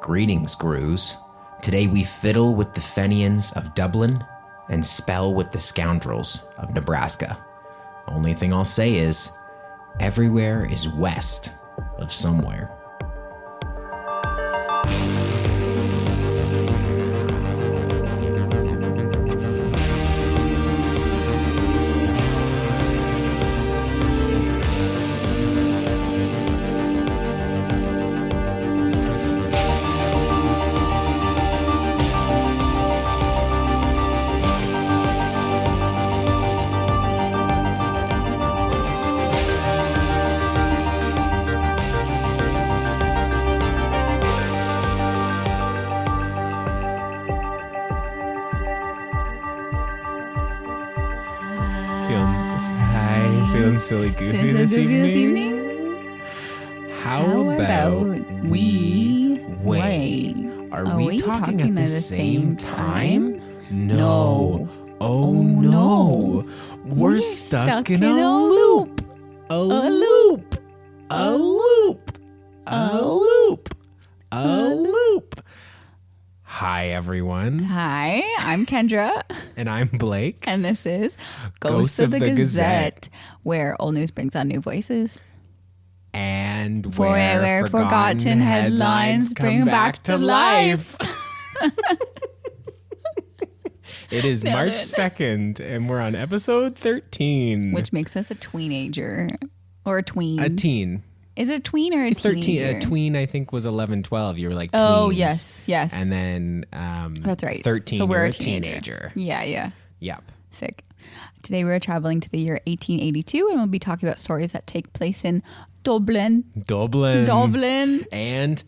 Greetings, Grooves. Today we fiddle with the Fenians of Dublin and spell with the scoundrels of Nebraska. Only thing I'll say is, everywhere is west of somewhere. Feeling silly goofy this evening? How about we wait? Are we talking at the same time? No. Oh no. We're stuck in a loop. A loop. A loop. A loop. A loop. Hi, everyone. Hi, I'm Kendra. And I'm Blake. And this is Ghosts of the Gazette, where old news brings on new voices. And where forgotten headlines bring back to life. It is March 2nd, and we're on episode 13. Which makes us a tweenager. Or a tween. A teen. Is it a tween or a 13, teenager? a tween, I think, was 11, 12. You were like teens. Oh, yes. And then that's right. 13, so we're you're a teenager. Yeah. Yep. Sick. Today we're traveling to the year 1882, and we'll be talking about stories that take place in Dublin. And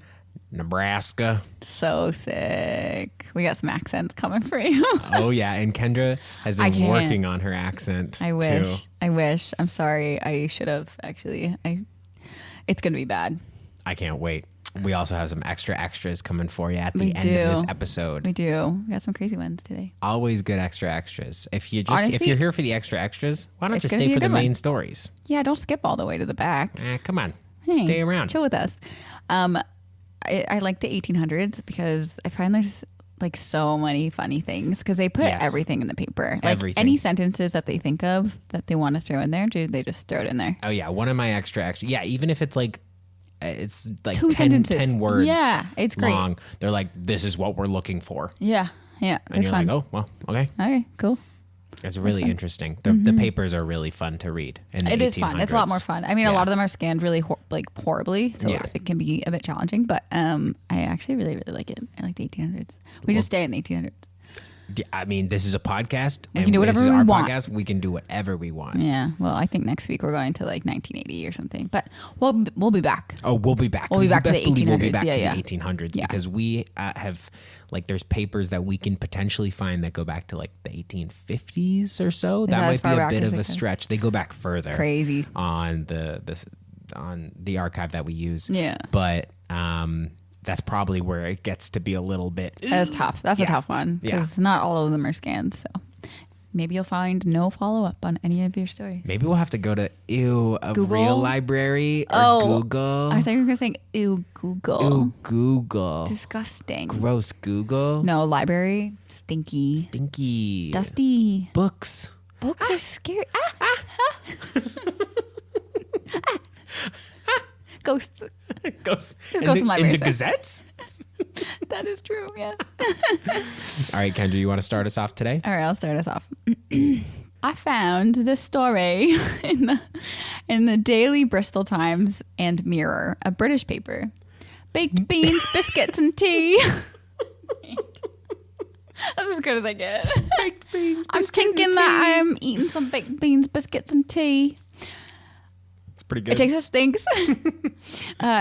Nebraska. So sick. We got some accents coming for you. Oh, yeah. And Kendra has been working on her accent. I wish. I'm sorry. I should have, actually. It's going to be bad. I can't wait. We also have some extras coming for you at the end of this episode. We do. We got some crazy ones today. Always good extras. If you're here for the extras, why not just stay for the main stories? Yeah, don't skip all the way to the back. Come on. Stay around. Chill with us. I like the 1800s because I find there's like so many funny things because they put everything in the paper. Like any sentences that they think of that they want to throw in there, they just throw it in there. Oh yeah, one of my extra. Yeah, even if it's like 10 words. Yeah, it's great. Long. They're like, this is what we're looking for. Yeah. And you're fun. like, oh well, okay. Okay, cool. It's really interesting. The papers are really fun to read. It is fun. It's a lot more fun. I mean, a lot of them are scanned really horribly, so it can be a bit challenging. But I actually really, really like it. I like the 1800s. We just stay in the 1800s. I mean, this is a podcast. We can do whatever we want. Podcast. We can do whatever we want. Yeah. Well, I think next week we're going to like 1980 or something. But we'll be back. Oh, we'll be back. We'll be back to the 1800s. We'll be back to the 1800s because we have there's papers that we can potentially find that go back to like the 1850s or so. That might be a bit of a stretch. They go back further. Crazy on the archive that we use. Yeah. But that's probably where it gets to be a little bit. That's tough. That's a tough one because not all of them are scanned. So maybe you'll find no follow up on any of your stories. Maybe we'll have to go to real library or Google. I thought you were going to say Google. Ew, Google. Disgusting. Gross Google. No, library. Stinky. Dusty. Books. Books are scary. Ghosts. Ghosts. There's ghosts in libraries. In the Gazettes? That is true, yes. All right, Kendra, you want to start us off today? All right, I'll start us off. I found this story in the Daily Bristol Times and Mirror, a British paper. Baked beans, biscuits, and tea. That's as good as I get. Baked beans, biscuits, I'm thinking that I'm eating some baked beans, biscuits, and tea. Pretty good. It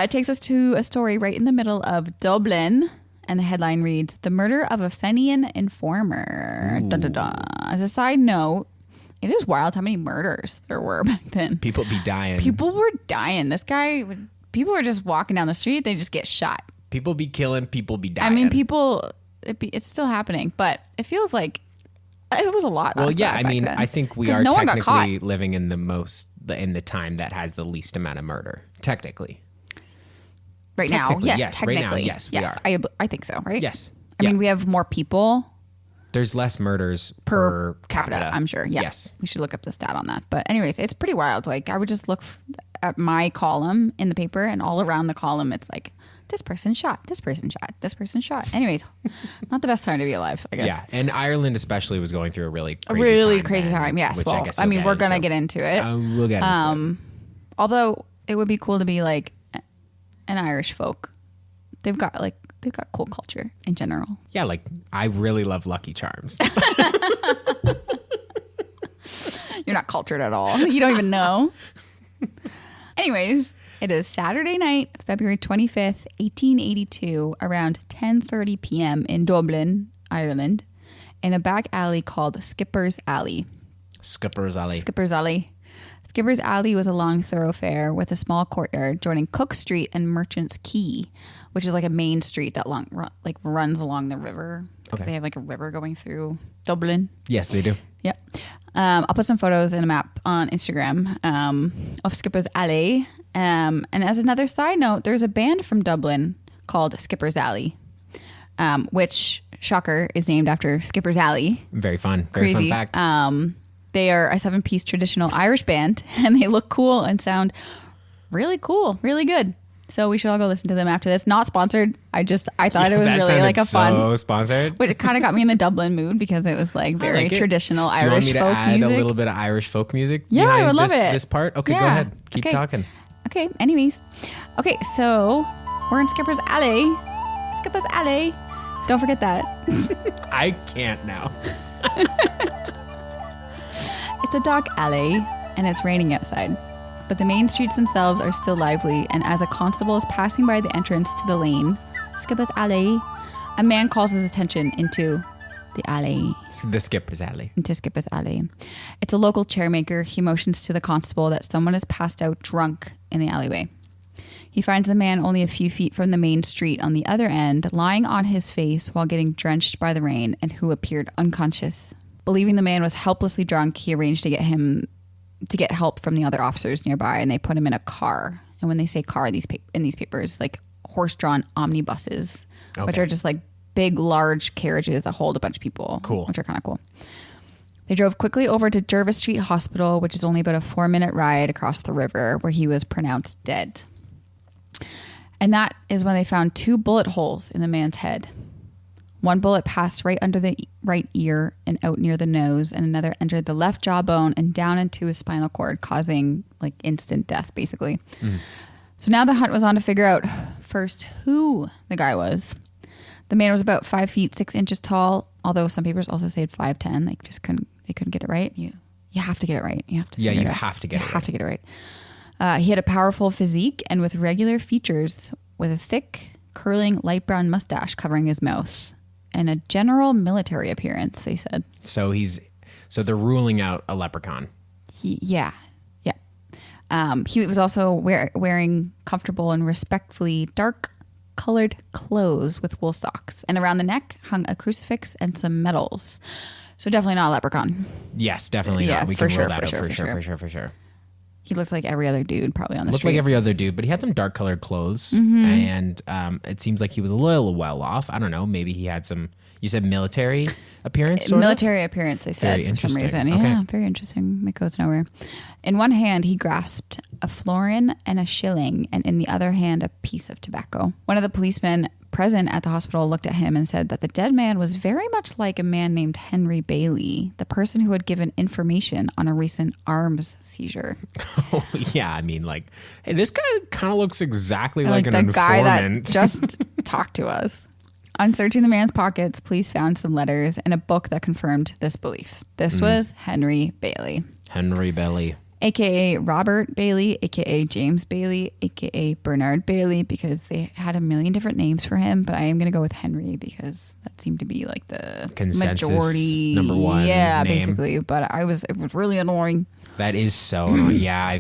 takes us to a story right in the middle of Dublin, and the headline reads, "The Murder of a Fenian Informer." Dun, dun, dun. As a side note, it is wild how many murders there were back then. People be dying. People were dying. People were just walking down the street, they just get shot. People be killing, people be dying. I mean, it's still happening, but it feels like it was a lot. Well, yeah, I mean, then. I think we are technically living in the time that has the least amount of murder, technically. right now. Yes, yes, technically. right now, yes, we are. I think so, right? Yes. I mean, we have more people. There's less murders per capita. I'm sure. Yeah. Yes. We should look up the stat on that. But anyways, it's pretty wild. Like I would just look at my column in the paper, and all around the column, it's like, this person shot, this person shot, this person shot. Anyways, not the best time to be alive, I guess. Yeah, and Ireland especially was going through a really crazy time. Yes. Well, I mean, we're going to get into it. We'll get into it. Although it would be cool to be like an Irish folk. They've got cool culture in general. Yeah, like I really love Lucky Charms. You're not cultured at all. You don't even know. Anyways, it is Saturday night, February 25th, 1882, around 10:30 p.m. in Dublin, Ireland, in a back alley called Skipper's Alley. Skipper's Alley. Skipper's Alley. Skipper's Alley was a long thoroughfare with a small courtyard joining Cook Street and Merchant's Quay, which is like a main street that runs along the river. Okay. They have like a river going through Dublin. Yes, they do. Yep. I'll put some photos and a map on Instagram of Skipper's Alley. And as another side note, there's a band from Dublin called Skipper's Alley, which, shocker, is named after Skipper's Alley. Very fun. Very Crazy. fun fact. They are a 7-piece traditional Irish band, and they look cool and sound really cool, really good. So we should all go listen to them after this. Not sponsored. I thought it was really like a fun. So sponsored. But it kind of got me in the Dublin mood because it was like very traditional Irish folk music. Do you want me to add a little bit of Irish folk music? Yeah, I would love it. This part. Okay, go ahead. Keep talking. Okay. Anyways, okay. So we're in Skipper's Alley. Skipper's Alley. Don't forget that. I can't now. It's a dark alley, and it's raining outside. But the main streets themselves are still lively, and as a constable is passing by the entrance to the lane, Skipper's Alley, a man calls his attention into the alley. The Skipper's Alley. Into Skipper's Alley. It's a local chairmaker. He motions to the constable that someone is passed out drunk in the alleyway. He finds the man only a few feet from the main street on the other end, lying on his face while getting drenched by the rain, and who appeared unconscious. Believing the man was helplessly drunk, he arranged to get help from the other officers nearby, and they put him in a car. And when they say car in these papers, like horse-drawn omnibuses, which are just like big, large carriages that hold a bunch of people. Cool. Which are kind of cool. They drove quickly over to Jervis Street Hospital, which is only about a 4-minute ride across the river, where he was pronounced dead. And that is when they found 2 bullet holes in the man's head. One bullet passed right under the right ear and out near the nose, and another entered the left jawbone and down into his spinal cord, causing like instant death, basically. So now the hunt was on to figure out first who the guy was. The man was about 5 feet 6 inches tall, although some papers also said 5'10". They couldn't get it right. You have to get it right. You have to. Yeah, you have to get it right. Have to get it right. He had a powerful physique and with regular features, with a thick, curling, light brown mustache covering his mouth. And a general military appearance, they said. So they're ruling out a leprechaun. Yeah. He was also wearing comfortable and respectfully dark-colored clothes with wool socks. And around the neck hung a crucifix and some medals. So definitely not a leprechaun. Yes, definitely not. We can rule that out for sure. He looked like every other dude probably on the street. Looked like every other dude, but he had some dark colored clothes, and it seems like he was a little well off. I don't know. Maybe he had some. You said military appearance. Military appearance. They said for some reason. Okay. Yeah, very interesting. It goes nowhere. In one hand, he grasped a florin and a shilling, and in the other hand, a piece of tobacco. One of the policemen present at the hospital looked at him and said that the dead man was very much like a man named Henry Bailey, the person who had given information on a recent arms seizure. Oh, yeah. I mean, like, hey, this guy kind of looks exactly like an informant. Guy that just talked to us. On searching the man's pockets, police found some letters and a book that confirmed this belief. This was Henry Bailey. Henry Bailey. AKA Robert Bailey, AKA James Bailey, AKA Bernard Bailey, because they had a million different names for him, but I am going to go with Henry because that seemed to be like the consensus majority. number one Yeah, name. basically, but it was really annoying. That is so annoying. Yeah, I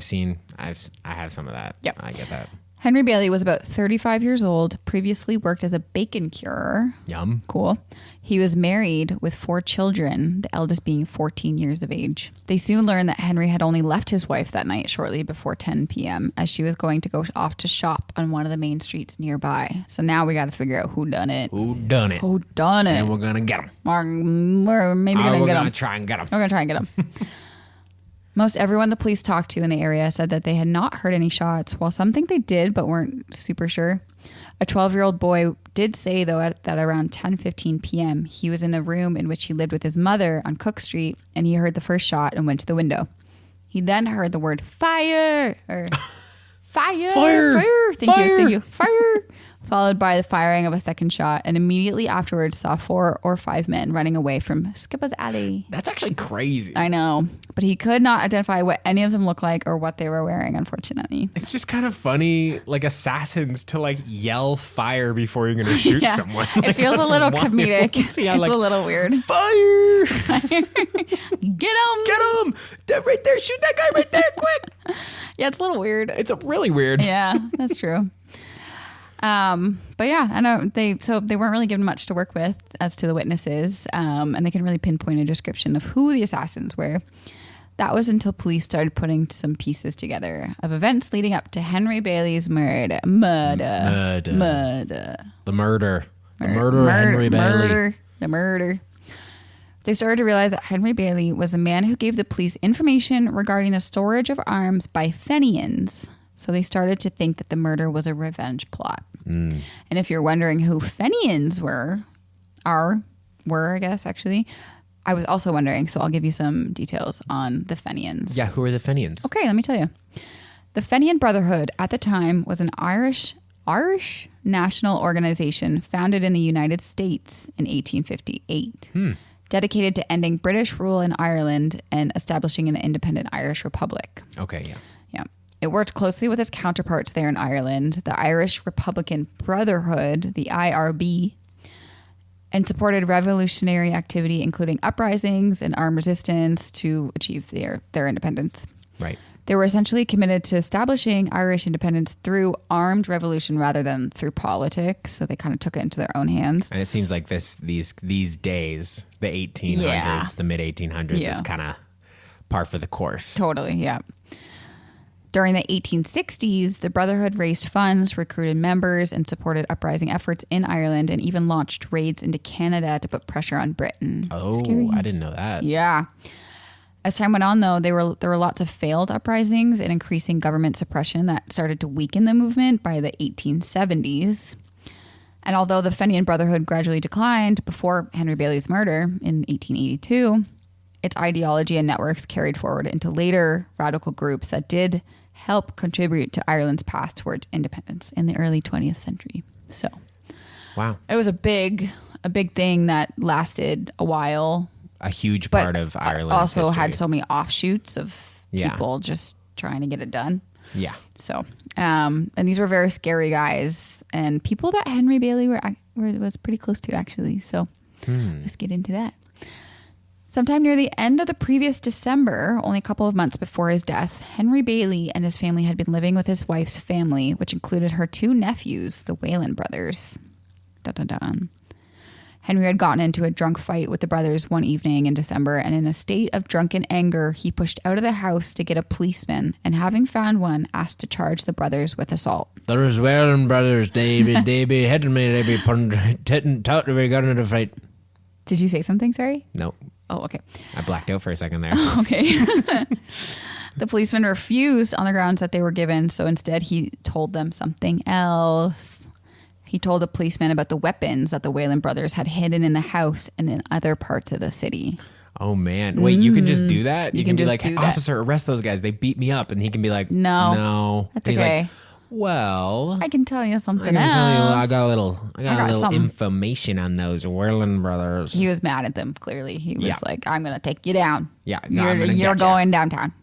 have some of that. Yep. I get that. Henry Bailey was about 35 years old, previously worked as a bacon curer. Yum. Cool. He was married with 4 children, the eldest being 14 years of age. They soon learned that Henry had only left his wife that night shortly before 10 p.m. as she was going to go off to shop on one of the main streets nearby. So now we got to figure out who done it. Who done it? And we're going to get him. We're maybe going to get him. We're going to try and get him. We're going to try and get him. Most everyone the police talked to in the area said that they had not heard any shots, while some think they did but weren't super sure. A 12-year-old boy did say, though, that around 10:15 p.m., he was in a room in which he lived with his mother on Cook Street, and he heard the first shot and went to the window. He then heard the word fire, or fire, fire, thank you, fire, followed by the firing of a second shot, and immediately afterwards saw 4 or 5 men running away from Skipper's Alley. That's actually crazy. I know, but he could not identify what any of them looked like or what they were wearing, unfortunately. It's just kind of funny, like assassins to like yell fire before you're going to shoot someone. It feels a little comedic. It's like, a little weird. Fire! Get him! Get him! They're right there. Shoot that guy right there, quick! Yeah, it's a little weird. It's really weird. Yeah, that's true. But yeah, I know they weren't really given much to work with as to the witnesses, and they couldn't really pinpoint a description of who the assassins were. That was until police started putting some pieces together of events leading up to Henry Bailey's murder. The murder of Henry Bailey. The murder. They started to realize that Henry Bailey was the man who gave the police information regarding the storage of arms by Fenians. So they started to think that the murder was a revenge plot. And if you're wondering who Fenians were, I guess, actually, I was also wondering. So I'll give you some details on the Fenians. Yeah, who are the Fenians? Okay, let me tell you. The Fenian Brotherhood at the time was an Irish national organization founded in the United States in 1858. Dedicated to ending British rule in Ireland and establishing an independent Irish Republic. Okay, yeah. Yeah. It worked closely with its counterparts there in Ireland, the Irish Republican Brotherhood, the IRB, and supported revolutionary activity, including uprisings and armed resistance to achieve their independence. Right. They were essentially committed to establishing Irish independence through armed revolution rather than through politics. So they kind of took it into their own hands. And it seems like these days, the 1800s, the mid 1800s, is kind of par for the course. Totally, yeah. During the 1860s, the Brotherhood raised funds, recruited members, and supported uprising efforts in Ireland, and even launched raids into Canada to put pressure on Britain. Oh, scary. I didn't know that. Yeah. As time went on, though, there were lots of failed uprisings and increasing government suppression that started to weaken the movement by the 1870s. And although the Fenian Brotherhood gradually declined before Henry Bailey's murder in 1882, its ideology and networks carried forward into later radical groups that did help contribute to Ireland's path towards independence in the early 20th century. So, wow, it was a big thing that lasted a while. A huge part of Ireland also history. Had so many offshoots of people just trying to get it done. Yeah. So, and these were very scary guys and people that Henry Bailey was pretty close to, actually. So let's get into that. Sometime near the end of the previous December, only a couple of months before his death, Henry Bailey and his family had been living with his wife's family, which included her 2 nephews, the Whalen brothers. Henry had gotten into a drunk fight with the brothers one evening in December, and in a state of drunken anger, he pushed out of the house to get a policeman, and having found one, asked to charge the brothers with assault. There's Whalen brothers, they be hitting me, they be hitting, taught to be got into a fight. Did you say something, sorry? No. Oh, okay. I blacked out for a second there. Okay. The policeman refused on the grounds that they were given, so instead he told them something else. He told the policeman about the weapons that the Whalen brothers had hidden in the house and in other parts of the city. Oh, man. Wait, you can just do that? You can be like, officer, arrest those guys. They beat me up. And he can be like, no. That's okay. Like, well, I can tell you something else. I got a little information on those Whalen brothers. He was mad at them, clearly. He was like, I'm going to take you down. Yeah. You're going downtown.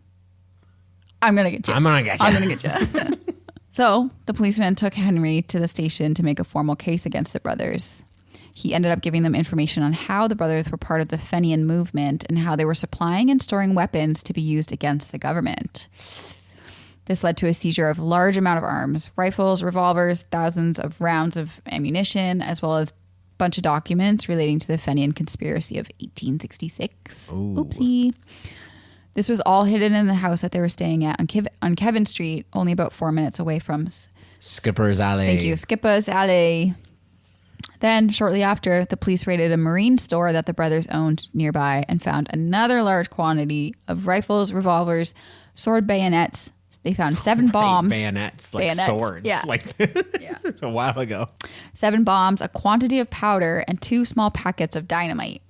I'm going to get you. I'm going to get you. I'm going to get you. So the policeman took Henry to the station to make a formal case against the brothers. He ended up giving them information on how the brothers were part of the Fenian movement and how they were supplying and storing weapons to be used against the government. This led to a seizure of large amount of arms, rifles, revolvers, thousands of rounds of ammunition, as well as a bunch of documents relating to the Fenian conspiracy of 1866. Ooh. Oopsie. This was all hidden in the house that they were staying at on Kevin Street, only about 4 minutes away from Skipper's Alley. Thank you, Skipper's Alley. Then, shortly after, the police raided a marine store that the brothers owned nearby and found another large quantity of rifles, revolvers, sword bayonets. They found 7 bombs. Bayonets, like swords. Yeah. It's a while ago. 7 bombs, a quantity of powder, and 2 small packets of dynamite.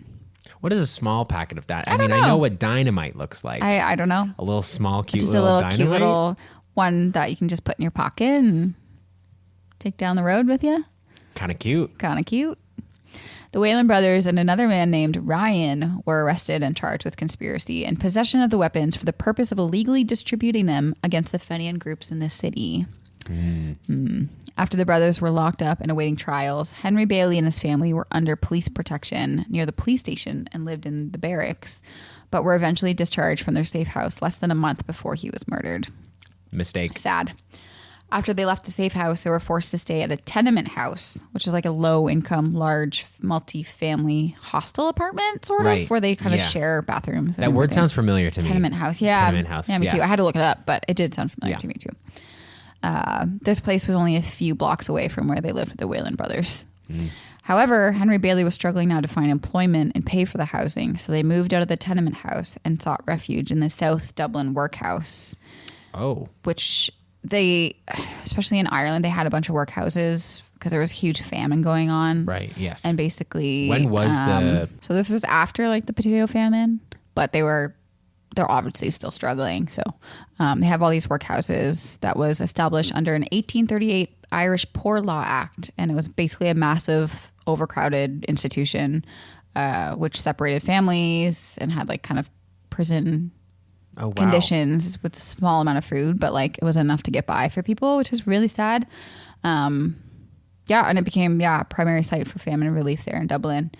What is a small packet of that? I know what dynamite looks like. I don't know. A little small, cute just little dynamite? Cute little one that you can just put in your pocket and take down the road with you. Kind of cute. The Whalen brothers and another man named Ryan were arrested and charged with conspiracy and possession of the weapons for the purpose of illegally distributing them against the Fenian groups in the city. After the brothers were locked up and awaiting trials, Henry Bailey and his family were under police protection near the police station and lived in the barracks, but were eventually discharged from their safe house less than a month before he was murdered. Mistake. Sad. After they left the safe house, they were forced to stay at a tenement house, which is like a low-income, large, multi-family hostel apartment, sort of, where they kind of share bathrooms. That word sounds familiar to me. Tenement house, yeah. Tenement house, yeah. Me too. I had to look it up, but it did sound familiar to me too. This place was only a few blocks away from where they lived with the Whalen brothers. However, Henry Bailey was struggling now to find employment and pay for the housing, so they moved out of the tenement house and sought refuge in the South Dublin workhouse. Oh. Which they, especially in Ireland, they had a bunch of workhouses because there was a huge famine going on. Right, yes. And basically... When was So this was after like the potato famine, but they're obviously still struggling. So they have all these workhouses that was established under an 1838 Irish Poor Law Act. And it was basically a massive overcrowded institution, which separated families and had like kind of prison conditions with a small amount of food, but like it was enough to get by for people, which is really sad. And it became a primary site for famine relief there in Dublin.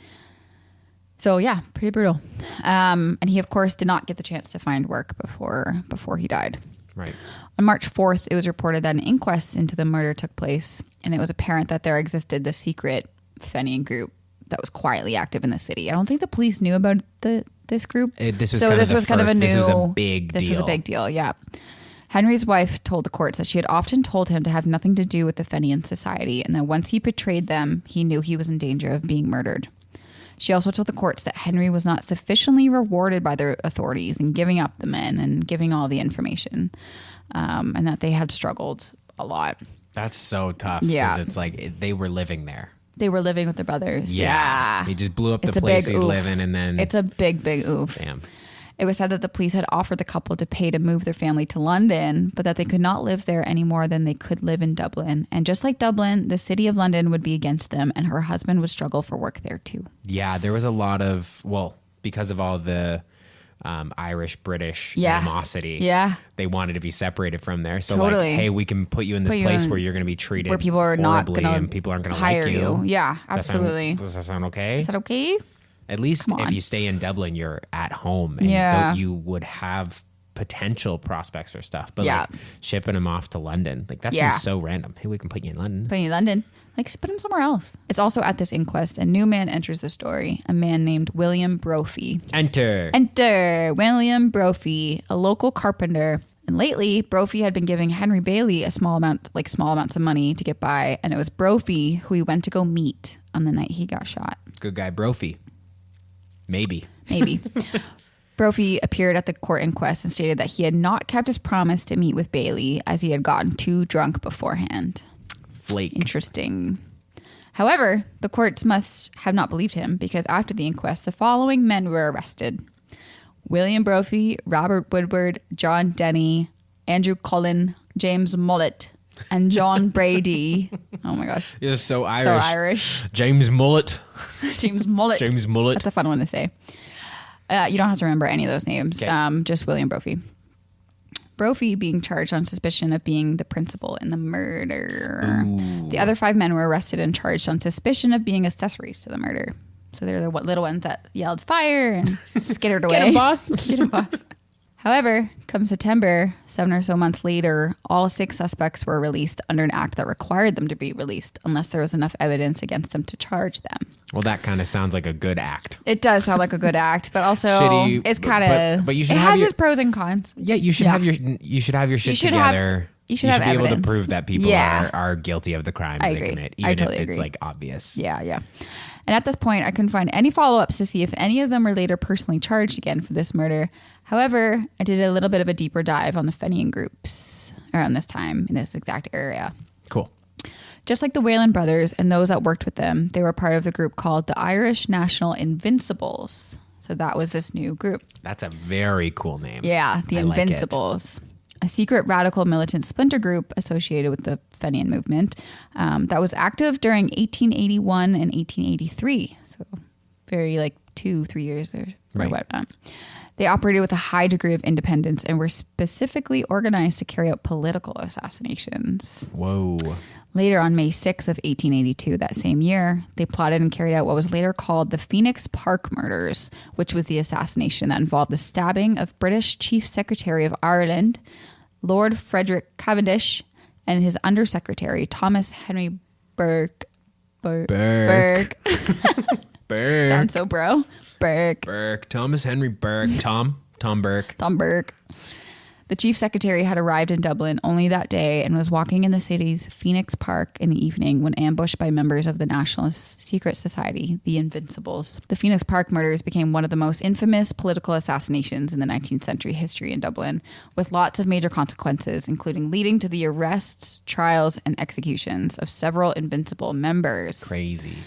So yeah, pretty brutal. And he of course did not get the chance to find work before he died. Right. On March 4th, it was reported that an inquest into the murder took place, and it was apparent that there existed the secret Fenian group that was quietly active in the city. I don't think the police knew about this group. This was a big deal. Yeah. Henry's wife told the courts that she had often told him to have nothing to do with the Fenian Society, and that once he betrayed them, he knew he was in danger of being murdered. She also told the courts that Henry was not sufficiently rewarded by the authorities in giving up the men and giving all the information, and that they had struggled a lot. That's so tough. Yeah. Because it's like they were living there. They were living with their brothers. Yeah. He just blew up the place he's living, and then... It's a big oof. Damn. It was said that the police had offered the couple to pay to move their family to London, but that they could not live there any more than they could live in Dublin. And just like Dublin, the city of London would be against them, and her husband would struggle for work there too. Yeah, there was a lot of... Well, because of all the... Irish-British animosity. Yeah. They wanted to be separated from there. So like, hey, we can put you in this place where you're going to be treated where people are not going to and people aren't going to like you. Yeah, absolutely. Does that sound okay? Is that okay? At least if you stay in Dublin, you're at home and you would have potential prospects for stuff. But like shipping them off to London, like that seems so random. Hey, we can put you in London. Put you in London. Like, put him somewhere else. It's also at this inquest, a new man enters the story, a man named William Brophy. Enter William Brophy, a local carpenter. And lately, Brophy had been giving Henry Bailey small amounts of money to get by, and it was Brophy who he went to go meet on the night he got shot. Good guy, Brophy. Maybe. Brophy appeared at the court inquest and stated that he had not kept his promise to meet with Bailey as he had gotten too drunk beforehand. Flake. Interesting. However, the courts must have not believed him because after the inquest, the following men were arrested: William Brophy, Robert Woodward, John Denny, Andrew Cullen, James Mullet, and John Brady. Oh my gosh. You're so Irish. James Mullet. James Mullet. That's a fun one to say. You don't have to remember any of those names. Okay. Just William Brophy. Brophy being charged on suspicion of being the principal in the murder. Ooh. The other 5 men were arrested and charged on suspicion of being accessories to the murder. So they're the little ones that yelled fire and skittered away. Get him, boss. Get him, boss. However, come September, 7 or so months later, all 6 suspects were released under an act that required them to be released unless there was enough evidence against them to charge them. Well, that kind of sounds like a good act. It does sound like a good act, but also it's kind of. But you should. It has its pros and cons. Yeah, you should have your. You should have your shit together. You should be able to prove that people are guilty of the crimes they commit, even if it's like obvious. Yeah. And at this point, I couldn't find any follow-ups to see if any of them were later personally charged again for this murder. However, I did a little bit of a deeper dive on the Fenian groups around this time in this exact area. Cool. Just like the Whalen brothers and those that worked with them, they were part of the group called the Irish National Invincibles. So that was this new group. That's a very cool name. Yeah, the Invincibles. Like a secret radical militant splinter group associated with the Fenian movement that was active during 1881 and 1883. So very like 2-3 years there. Right. They operated with a high degree of independence and were specifically organized to carry out political assassinations. Whoa. Later on May 6th of 1882, that same year, they plotted and carried out what was later called the Phoenix Park Murders, which was the assassination that involved the stabbing of British Chief Secretary of Ireland, Lord Frederick Cavendish, and his undersecretary, Thomas Henry Burke. Burke. Sounds so bro. Burke. Thomas Henry Burke. Tom Burke. Tom Burke. The chief secretary had arrived in Dublin only that day and was walking in the city's Phoenix Park in the evening when ambushed by members of the Nationalist Secret Society, the Invincibles. The Phoenix Park murders became one of the most infamous political assassinations in the 19th century history in Dublin, with lots of major consequences, including leading to the arrests, trials, and executions of several Invincible members. Crazy.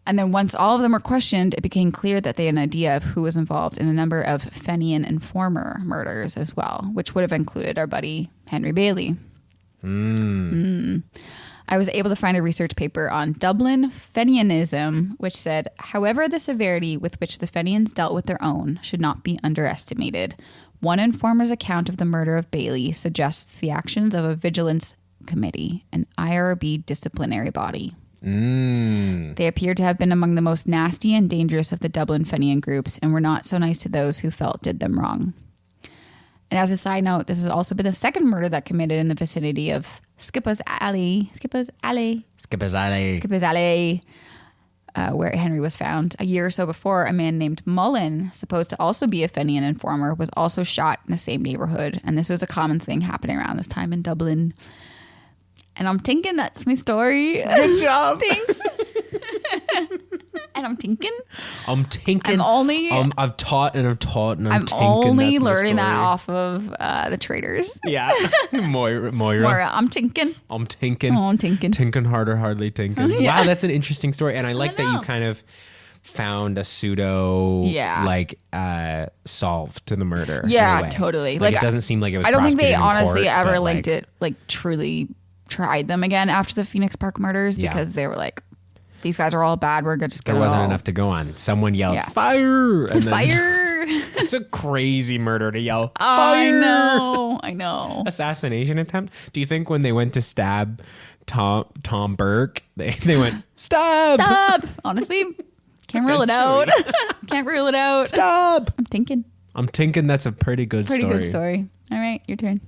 And then once all of them were questioned, it became clear that they had an idea of who was involved in a number of Fenian informer murders as well, which would have included our buddy Henry Bailey. I was able to find a research paper on Dublin Fenianism, which said, however, the severity with which the Fenians dealt with their own should not be underestimated. One informer's account of the murder of Bailey suggests the actions of a vigilance committee, an IRB disciplinary body. They appeared to have been among the most nasty and dangerous of the Dublin Fenian groups and were not so nice to those who felt did them wrong. And as a side note, this has also been the second murder that committed in the vicinity of Skipper's Alley, where Henry was found. A year or so before, a man named Mullen, supposed to also be a Fenian informer, was also shot in the same neighborhood. And this was a common thing happening around this time in Dublin. And I'm thinking that's my story. Good job. Thanks. And I'm thinking. I'm only. I've taught and I'm I'm only learning that off of the traders. Yeah. Moira. I'm thinking. I'm thinking. Oh, I'm thinking. Tinkin harder, hardly tinkin. Yeah. Wow, that's an interesting story. And I like that you kind of found a pseudo solve to the murder. Yeah, totally. Like it doesn't seem like it was. I don't think they honestly court, ever linked it truly tried them again after the Phoenix Park murders because they were like, these guys are all bad. We're just going to. There wasn't enough to go on. Someone yelled, fire! And fire! It's a crazy murder to yell, fire! I know. Assassination attempt. Do you think when they went to stab Tom Burke, they went, stab! Stop! Honestly, can't rule it out. Can't rule it out. Stop! I'm thinking. That's a pretty good story. Pretty good story. All right, your turn.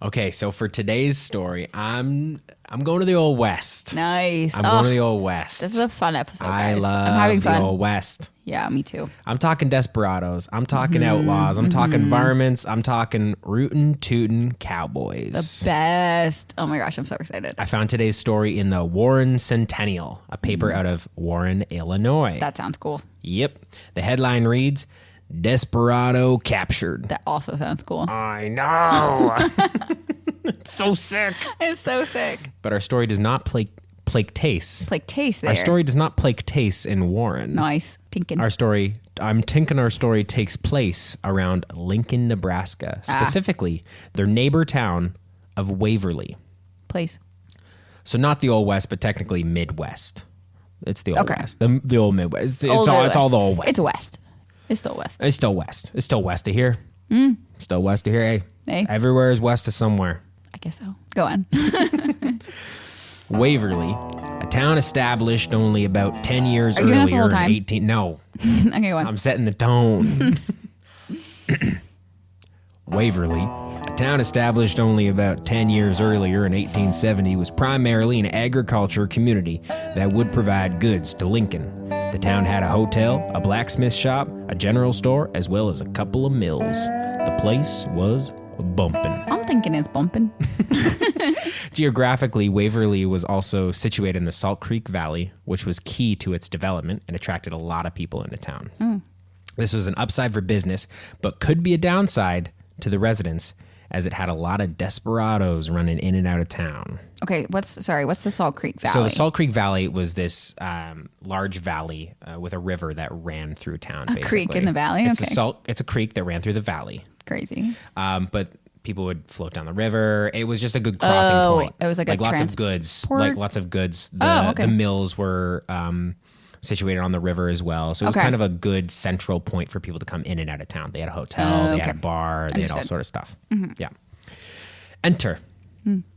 Okay, so for today's story, I'm going to the Old West. Nice. I'm going to the Old West. This is a fun episode, guys. I'm having fun. The Old West. Yeah, me too. I'm talking desperados. I'm talking outlaws. I'm talking varmints. I'm talking rootin' tootin' cowboys. The best. Oh my gosh, I'm so excited. I found today's story in the Warren Centennial, a paper out of Warren, Illinois. That sounds cool. Yep. The headline reads, Desperado captured. That also sounds cool. I know. It's so sick. It's so sick. But our story does not plague taste. Plague taste there. Our story does not plague taste in Warren. Nice. Tinkin. Our story takes place around Lincoln, Nebraska. Specifically, their neighbor town of Waverly. Place. So not the Old West, but technically Midwest. It's the Old West. The Old Midwest. It's all the Old West. It's West. It's still West. It's still West. It's still west of here. Still west of here. Hey. Everywhere is west of somewhere. I guess so. Go on. Waverly, a town established only about 10 years earlier in 18... No. Okay, go on. I'm setting the tone. Waverly, a town established only about 10 years earlier in 1870, was primarily an agriculture community that would provide goods to Lincoln. The town had a hotel, a blacksmith shop, a general store, as well as a couple of mills. The place was bumping. I'm thinking it's bumping. Geographically, Waverly was also situated in the Salt Creek Valley, which was key to its development and attracted a lot of people into town. This was an upside for business, but could be a downside to the residents, as it had a lot of desperados running in and out of town. Okay, what's the Salt Creek Valley? So the Salt Creek Valley was this large valley with a river that ran through town. A creek in the valley? It's a creek that ran through the valley. Crazy. But people would float down the river. It was just a good crossing point. It was like lots of goods. Like lots of goods. The mills were situated on the river as well. So it was kind of a good central point for people to come in and out of town. They had a hotel, they had a bar, they had all sort of stuff. Yeah. Enter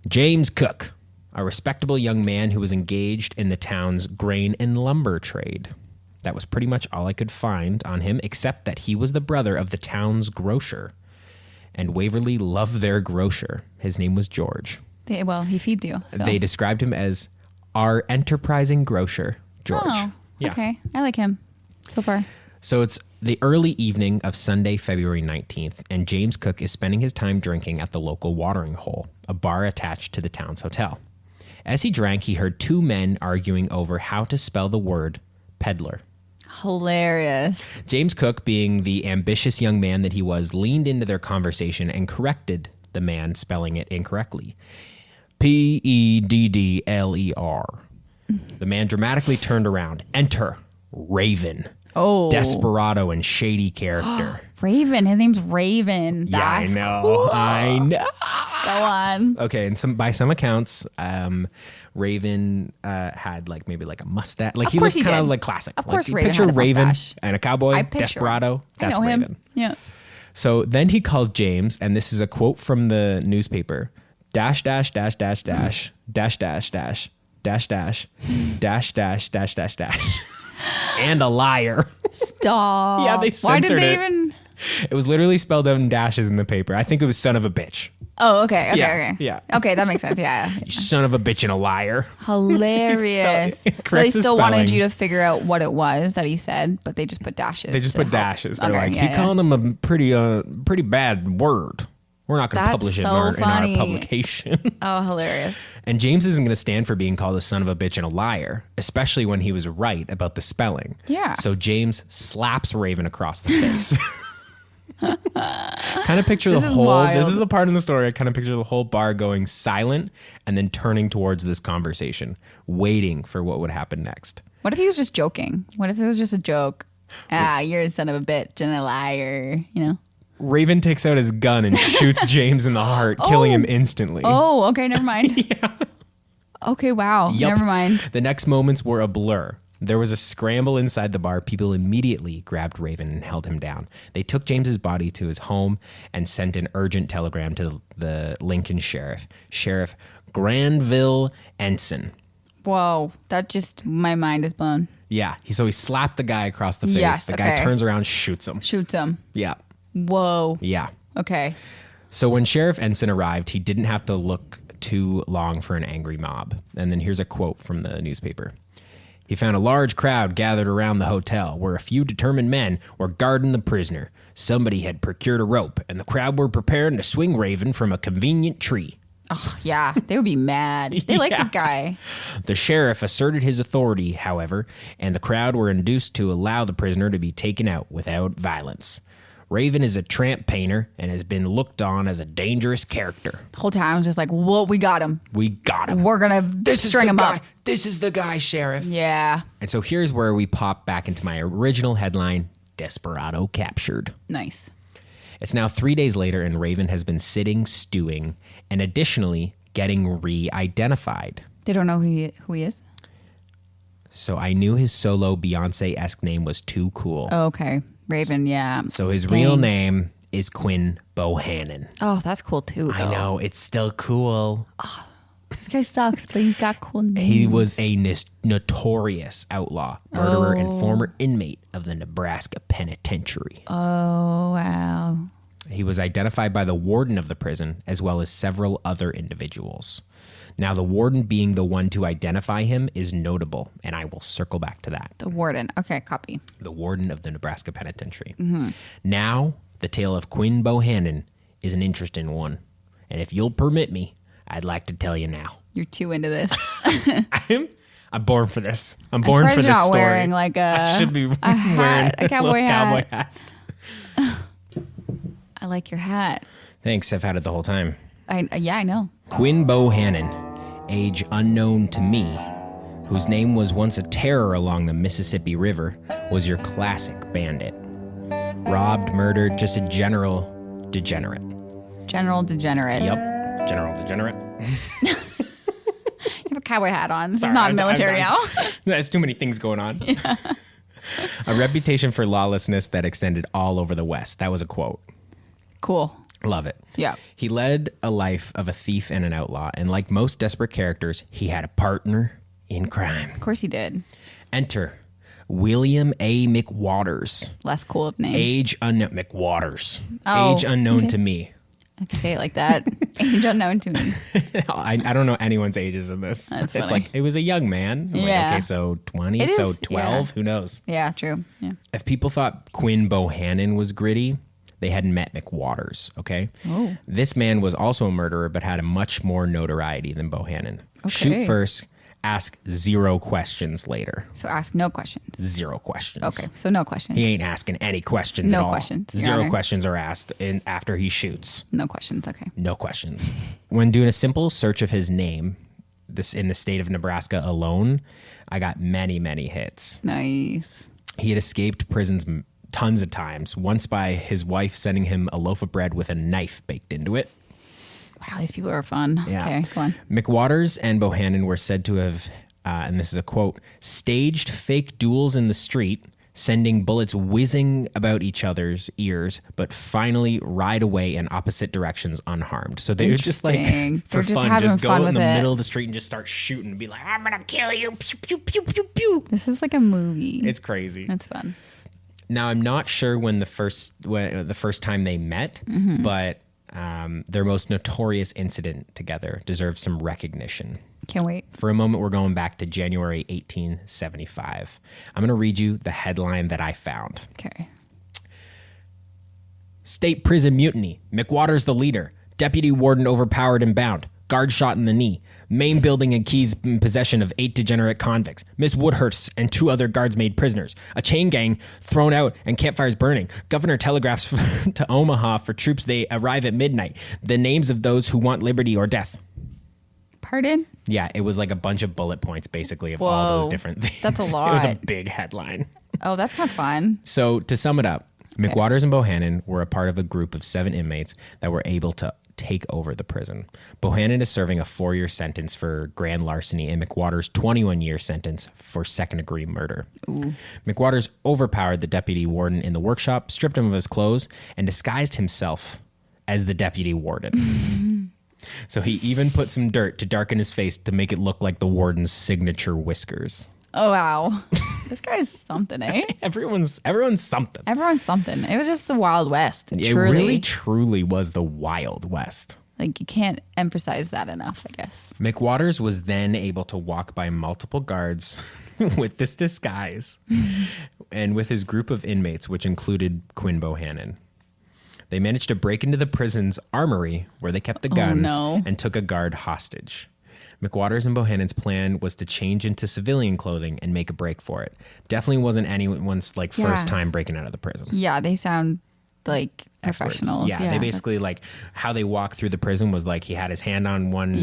James Cook, a respectable young man who was engaged in the town's grain and lumber trade. That was pretty much all I could find on him, except that he was the brother of the town's grocer. And Waverly loved their grocer. His name was George. He feeds you. So. They described him as our enterprising grocer, George. Oh, yeah. Okay. I like him so far. So it's the early evening of Sunday, February 19th, and James Cook is spending his time drinking at the local watering hole, a bar attached to the town's hotel. As he drank, he heard two men arguing over how to spell the word peddler. Hilarious. James Cook, being the ambitious young man that he was, leaned into their conversation and corrected the man spelling it incorrectly. Peddler. The man dramatically turned around. Enter Raven. Oh. Desperado and shady character. Raven. His name's Raven. That's cool. I know. Go on. Okay, and by some accounts, Raven had maybe a mustache. He looked kind of classic. Of course, Raven picture had a Raven mustache. and a cowboy. Desperado. That's Raven. Him. Yeah. So then he calls James, and this is a quote from the newspaper: dash dash dash dash dash dash dash dash dash dash dash dash dash dash dash and a liar. Stop. Yeah, they censored Why did they it. even? It was literally spelled out in dashes in the paper. I think it was son of a bitch. Oh, okay. Yeah. Okay, that makes sense. Yeah. You son of a bitch and a liar. Hilarious. So they still wanted you to figure out what it was that he said, but they just put dashes. They just put dashes. They're he called him a pretty bad word. We're not going to publish it in our publication. Oh, hilarious. And James isn't going to stand for being called a son of a bitch and a liar, especially when he was right about the spelling. Yeah. So James slaps Raven across the face. Kind of picture the whole, this is the part in the story, I kind of picture the whole bar going silent and then turning towards this conversation, waiting for what would happen next. What if he was just joking? What if it was just a joke? You're a son of a bitch and a liar, Raven takes out his gun and shoots James in the heart, killing him instantly. Oh, okay, never mind. Yeah. Okay, wow, never mind. The next moments were a blur. There was a scramble inside the bar. People immediately grabbed Raven and held him down. They took James's body to his home and sent an urgent telegram to the Lincoln sheriff, Sheriff Granville Ensign. Whoa, my mind is blown. Yeah, so he slapped the guy across the face. Yes, the guy turns around, shoots him. Yeah. Whoa. Yeah. Okay. So when Sheriff Ensign arrived, he didn't have to look too long for an angry mob. And then here's a quote from the newspaper. He found a large crowd gathered around the hotel where a few determined men were guarding the prisoner. Somebody had procured a rope, and the crowd were preparing to swing Raven from a convenient tree. Oh, yeah. They would be mad. They like this guy. The sheriff asserted his authority, however, and the crowd were induced to allow the prisoner to be taken out without violence. Raven is a tramp painter and has been looked on as a dangerous character. The whole time I was just like, whoa, we got him. We got him. We're going to string him up. This is the guy, Sheriff. Yeah. And so here's where we pop back into my original headline, Desperado Captured. Nice. It's now 3 days later, and Raven has been sitting, stewing, and additionally getting re-identified. They don't know who he is? So I knew his solo Beyonce-esque name was too cool. Oh, okay. Raven, yeah. So his real name is Quin Bohanan. Oh, that's cool too, though. I know, it's still cool. Oh, this guy sucks, but he's got cool names. He was a notorious outlaw, murderer, and former inmate of the Nebraska penitentiary. Oh, wow. He was identified by the warden of the prison as well as several other individuals. Now, the warden being the one to identify him is notable, and I will circle back to that. The warden. Okay, copy. The warden of the Nebraska Penitentiary. Mm-hmm. Now, the tale of Quin Bohanan is an interesting one. And if you'll permit me, I'd like to tell you now. You're too into this. I'm born for this. I'm born for this story. I'm not wearing like I should be wearing a cowboy hat. I like your hat. Thanks. I've had it the whole time. I know. Quin Bohanan, age unknown to me, whose name was once a terror along the Mississippi River, was your classic bandit. Robbed, murdered, just a general degenerate. General degenerate. Yep. General degenerate. You have a cowboy hat on. This is not military now. There's too many things going on. Yeah. A reputation for lawlessness that extended all over the West. That was a quote. Cool. Love it. Yeah. He led a life of a thief and an outlaw, and like most desperate characters, he had a partner in crime. Of course he did. Enter William A. McWaters. Less cool of name. Age unknown. McWaters. Oh, age unknown okay. to me. If you say it like that, age unknown to me. I don't know anyone's ages in this. That's it's funny. like, it was a young man. I'm yeah. like, okay, so 20, it so is, 12, yeah. Who knows? Yeah, true. Yeah. If people thought Quin Bohanan was gritty, they hadn't met McWaters, okay? Oh. This man was also a murderer, but had a much more notoriety than Bohanan. Okay. Shoot first, ask 0 questions later. So ask no questions. 0 questions. Okay, so no questions. He ain't asking any questions No at all. questions, Your 0 Honor. questions are asked after he shoots. No questions, okay. No questions. When doing a simple search of his name, this in the state of Nebraska alone, I got many, many hits. Nice. He had escaped prisons tons of times, once by his wife sending him a loaf of bread with a knife baked into it. Wow, these people are fun. Yeah. Okay, go on. McWaters and Bohanan were said to have, and this is a quote, staged fake duels in the street, sending bullets whizzing about each other's ears, but finally ride away in opposite directions unharmed. So they would just like, for just fun, having just go fun in with the it. middle of the street and just start shooting and be like, I'm going to kill you. Pew, pew, pew, pew, pew. This is like a movie. It's crazy. That's fun. Now, I'm not sure when the first time they met, Mm-hmm. but their most notorious incident together deserves some recognition. Can't wait. For a moment, we're going back to January 1875. I'm going to read you the headline that I found. Okay. State prison mutiny. McWaters the leader. Deputy warden overpowered and bound. Guard shot in the knee. Main building and keys in possession of 8 degenerate convicts. Miss Woodhurst and 2 other guards made prisoners. A chain gang thrown out and campfires burning. Governor telegraphs to Omaha for troops. They arrive at midnight. The names of those who want liberty or death. Pardon? Yeah, it was like a bunch of bullet points, basically, of all those different things. That's a lot. It was a big headline. Oh, that's kind of fun. So to sum it up, McWaters and Bohanan were a part of a group of 7 inmates that were able to take over the prison. Bohanan is serving a 4-year sentence for grand larceny and McWaters' 21-year sentence for second-degree murder. Ooh. McWaters overpowered the deputy warden in the workshop, stripped him of his clothes, and disguised himself as the deputy warden. So he even put some dirt to darken his face to make it look like the warden's signature whiskers. Oh, wow. This guy's something, eh? Everyone's something. Everyone's something. It was just the Wild West. It really, truly was the Wild West. Like, you can't emphasize that enough, I guess. McWaters was then able to walk by multiple guards with this disguise and with his group of inmates, which included Quin Bohanan. They managed to break into the prison's armory where they kept the guns and took a guard hostage. McWaters and Bohanan's plan was to change into civilian clothing and make a break for it. Definitely wasn't anyone's first time breaking out of the prison. Yeah, they sound like Experts. professionals. Yeah, they basically like how they walked through the prison was like he had his hand on one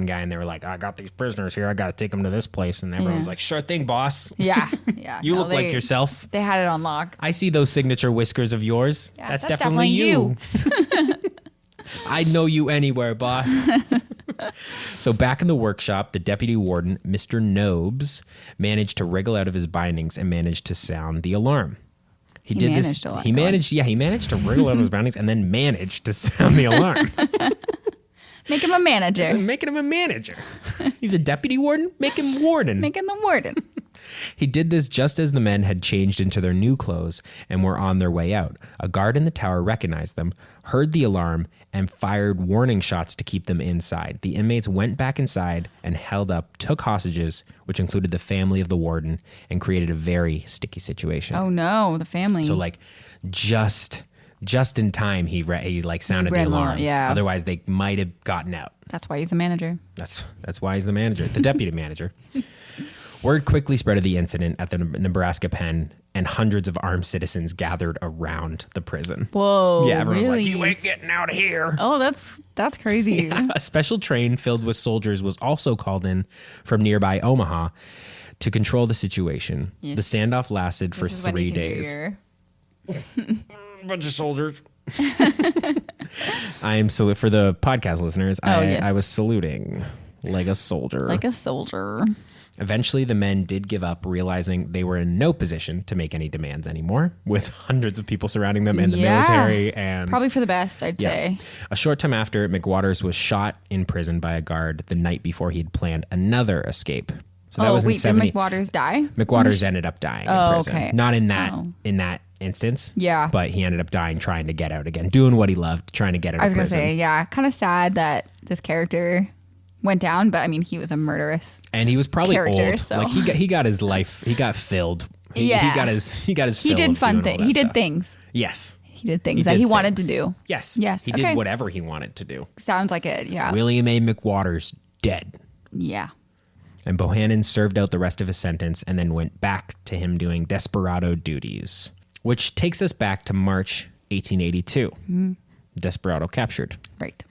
guy and they were like, I got these prisoners here. I got to take them to this place. And everyone's like, sure thing, boss. Yeah. You look like yourself. They had it on lock. I see those signature whiskers of yours. Yeah, that's definitely you. I'd know you anywhere, boss. So back in the workshop, the deputy warden, Mr. Nobes, managed to wriggle out of his bindings and managed to sound the alarm. He managed to wriggle out of his bindings and then managed to sound the alarm. Make him a manager. Making him a manager. He's a deputy warden. Make him warden. Make him the warden. He did this just as the men had changed into their new clothes and were on their way out. A guard in the tower recognized them, heard the alarm, and fired warning shots to keep them inside. The inmates went back inside and took hostages, which included the family of the warden, and created a very sticky situation. Oh no, the family. So like just in time, he sounded the alarm. Yeah. Otherwise, they might have gotten out. That's why he's the manager. That's why he's the manager, the deputy manager. Word quickly spread of the incident at the Nebraska pen, and hundreds of armed citizens gathered around the prison. Whoa! Yeah, everyone's really? like, "You ain't getting out of here!" Oh, that's crazy. Yeah. A special train filled with soldiers was also called in from nearby Omaha to control the situation. Yes. The standoff lasted for 3 days. Bunch of soldiers. I am for the podcast listeners. I was saluting like a soldier. Like a soldier. Eventually, the men did give up, realizing they were in no position to make any demands anymore, with hundreds of people surrounding them in the military. And probably for the best, I'd say. A short time after, McWaters was shot in prison by a guard the night before he had planned another escape. So that was in 70. Did McWaters die? McWaters ended up dying in prison. Okay. Not in that instance. Yeah. But he ended up dying trying to get out again, doing what he loved, trying to get out of prison. I was going to say, kind of sad that this character went down, but I mean, he was a murderous and he was probably old. So. Like he got his life, he got filled. He got his. He did fun things. He did things. Yes. He did things that he wanted to do. Yes. Yes. He did whatever he wanted to do. Sounds like it. Yeah. William A. McWaters dead. Yeah. And Bohanan served out the rest of his sentence and then went back to him doing desperado duties, which takes us back to March 1882. Mm-hmm. Desperado captured. Right.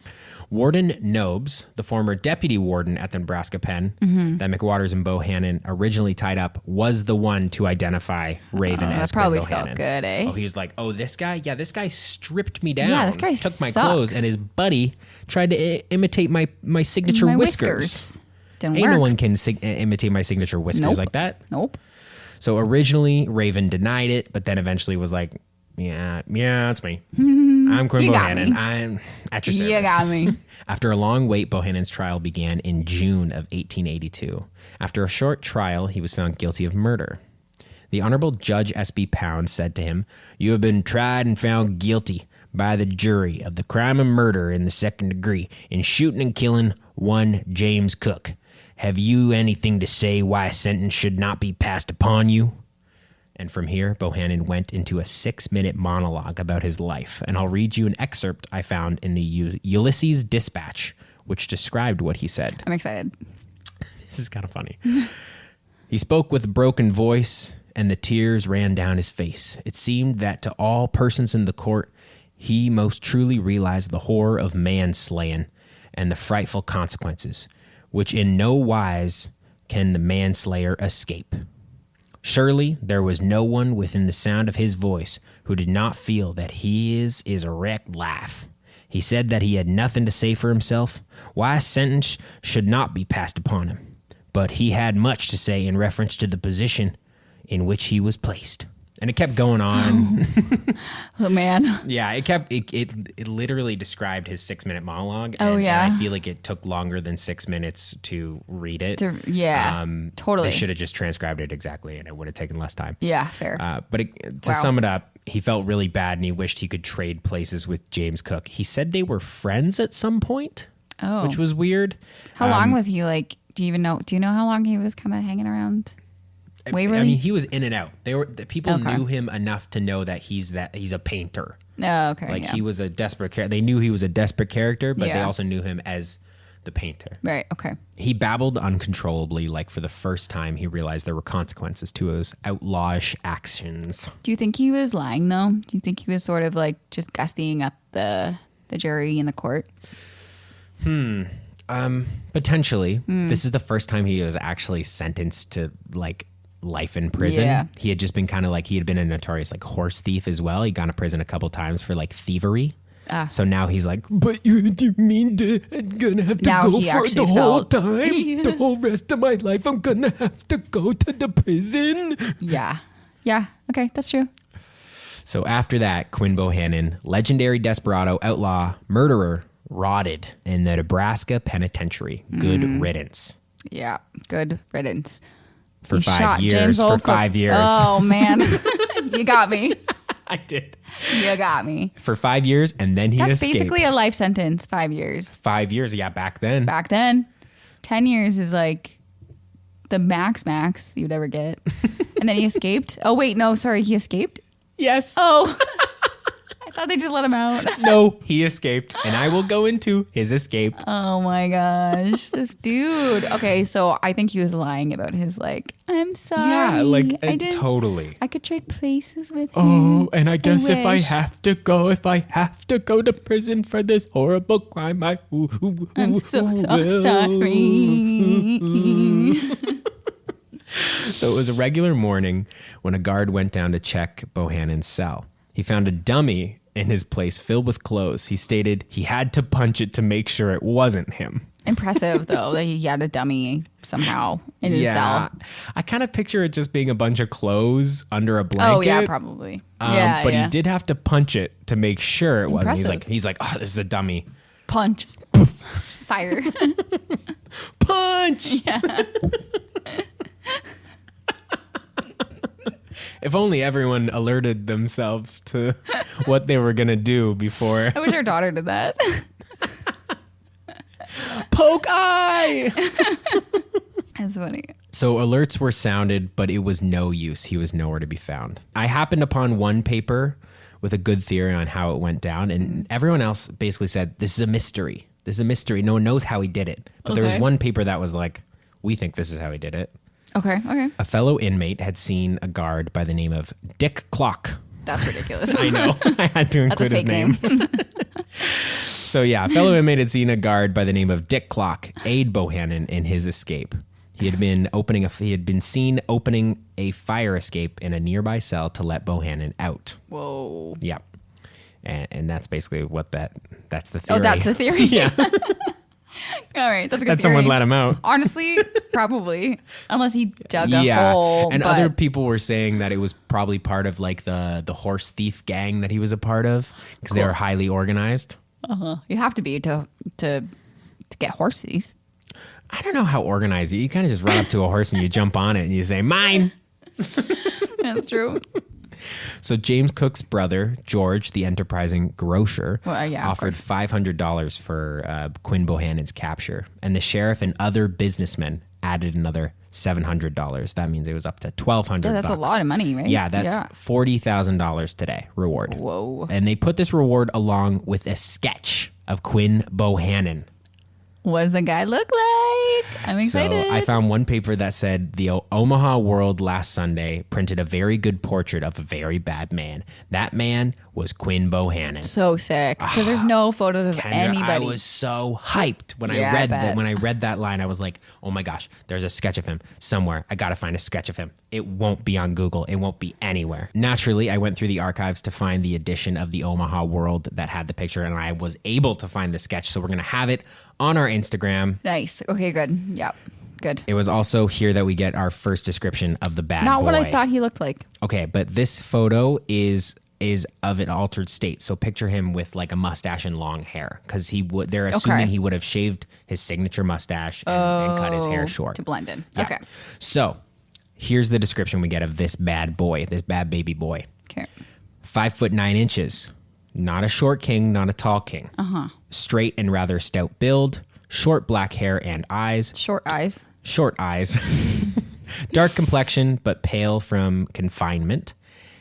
Warden Nobes, the former deputy warden at the Nebraska pen that McWaters and Bohanan originally tied up, was the one to identify Raven as Quin Bohanan. That probably felt good, eh? Oh, he was like, this guy? Yeah, this guy stripped me down. Yeah, this guy took my sucks. clothes, and his buddy tried to imitate my signature whiskers. Didn't Ain't work. no one can imitate my signature whiskers like that. Nope. So originally, Raven denied it, but then eventually was like, yeah, it's me. I'm Quin Bohanan. I'm at your service. You got me. After a long wait, Bohanan's trial began in June of 1882. After a short trial, he was found guilty of murder. The Honorable Judge S.B. Pound said to him, "You have been tried and found guilty by the jury of the crime of murder in the second degree in shooting and killing one James Cook. Have you anything to say why a sentence should not be passed upon you?" And from here, Bohanan went into a 6-minute monologue about his life. And I'll read you an excerpt I found in the Ulysses Dispatch, which described what he said. I'm excited. This is kind of funny. He spoke with a broken voice, and the tears ran down his face. It seemed that to all persons in the court, he most truly realized the horror of manslaying and the frightful consequences, which in no wise can the manslayer escape. Surely there was no one within the sound of his voice who did not feel that his is a wrecked life. He said that he had nothing to say for himself, why a sentence should not be passed upon him, but he had much to say in reference to the position in which he was placed. And it kept going on. Oh man. Yeah, it literally described his 6-minute monologue. Oh, yeah. And I feel like it took longer than 6 minutes to read it. Totally. They should have just transcribed it exactly, and it would have taken less time. Yeah, fair. But to sum it up, he felt really bad, and he wished he could trade places with James Cook. He said they were friends at some point, which was weird. How long was he like? Do you know how long he was kind of hanging around? Waverly? I mean, he was in and out. People knew him enough to know that he's a painter. Oh, okay. Like he was a desperate character. They knew he was a desperate character, but they also knew him as the painter. Right. Okay. He babbled uncontrollably. Like for the first time, he realized there were consequences to his outlawish actions. Do you think he was lying though? Do you think he was sort of like just gussying up the jury in the court? Potentially. This is the first time he was actually sentenced to like life in prison. Yeah. He had just been kind of like, he had been a notorious like horse thief as well. He'd gone to prison a couple times for like thievery. So now he's like, but you mean I'm gonna have to now go for the whole time? Yeah. The whole rest of my life I'm gonna have to go to the prison? Yeah. Okay, that's true. So after that, Quin Bohanan, legendary desperado, outlaw, murderer, rotted in the Nebraska penitentiary. Good riddance. Yeah, good riddance. For 5 years. For 5 years. Oh, man. You got me. I did. You got me. For 5 years, and then he escaped. That's basically a life sentence, 5 years. 5 years, yeah, back then. 10 years is like the max you'd ever get. And then he escaped. Oh, wait, no, sorry, he escaped? Yes. Oh, I thought they just let him out. No, he escaped, and I will go into his escape. Oh my gosh, this dude. Okay, so I think he was lying about his I'm sorry. Yeah, like totally. I could trade places with him. Oh, and I guess if I have to go to prison for this horrible crime, I'm so sorry. So it was a regular morning when a guard went down to check Bohanan's cell. He found a dummy in his place filled with clothes. He stated he had to punch it to make sure it wasn't him. Impressive, though, that he had a dummy somehow in his cell. I kind of picture it just being a bunch of clothes under a blanket. Oh, yeah, probably. But he did have to punch it to make sure it wasn't. He's like, oh, this is a dummy. Punch. Fire. Punch! Yeah. If only everyone alerted themselves to what they were going to do before. I wish our daughter did that. Poke eye! That's funny. So alerts were sounded, but it was no use. He was nowhere to be found. I happened upon one paper with a good theory on how it went down, and everyone else basically said, this is a mystery. This is a mystery. No one knows how he did it. But there was one paper that was like, we think this is how he did it. Okay. A fellow inmate had seen a guard by the name of Dick Clock. That's ridiculous. I know. I had to include his name. So yeah, a fellow inmate had seen a guard by the name of Dick Clock aid Bohanan in his escape. He had been seen opening a fire escape in a nearby cell to let Bohanan out. Whoa. Yeah. And that's basically that's the theory. Oh, that's the theory? Yeah. All right, that's a good that theory. Someone let him out. Honestly, probably. Unless he dug a hole. And other people were saying that it was probably part of like the horse thief gang that he was a part of because they were highly organized. Uh-huh. You have to be to get horses. I don't know how organized you kind of just run up to a horse and you jump on it and you say, mine. That's true. So James Cook's brother, George, the enterprising grocer, offered $500 for Quin Bohanan's capture. And the sheriff and other businessmen added another $700. That means it was up to $1,200. Yeah, that's a lot of money, right? Yeah, that's $40,000 today reward. Whoa. And they put this reward along with a sketch of Quin Bohanan. What does the guy look like? I'm excited. So I found one paper that said the Omaha World last Sunday printed a very good portrait of a very bad man. That man was Quin Bohanan. So sick because there's no photos of Kendra, anybody. I was so hyped when I read that line. I was like, oh my gosh, there's a sketch of him somewhere. I gotta find a sketch of him. It won't be on Google. It won't be anywhere. Naturally, I went through the archives to find the edition of the Omaha World that had the picture, and I was able to find the sketch. So we're gonna have it on our Instagram. Nice. Okay, good. Yep. Good. It was also here that we get our first description of the bad boy. Not what I thought he looked like. Okay, but this photo is of an altered state. So picture him with like a mustache and long hair because they're assuming he would have shaved his signature mustache and cut his hair short. To blend in. Yeah. Okay. So here's the description we get of this bad boy, this bad baby boy. Okay. 5'9". Not a short king, not a tall king. Straight and rather stout build, short black hair and eyes. Short eyes. Dark complexion, but pale from confinement.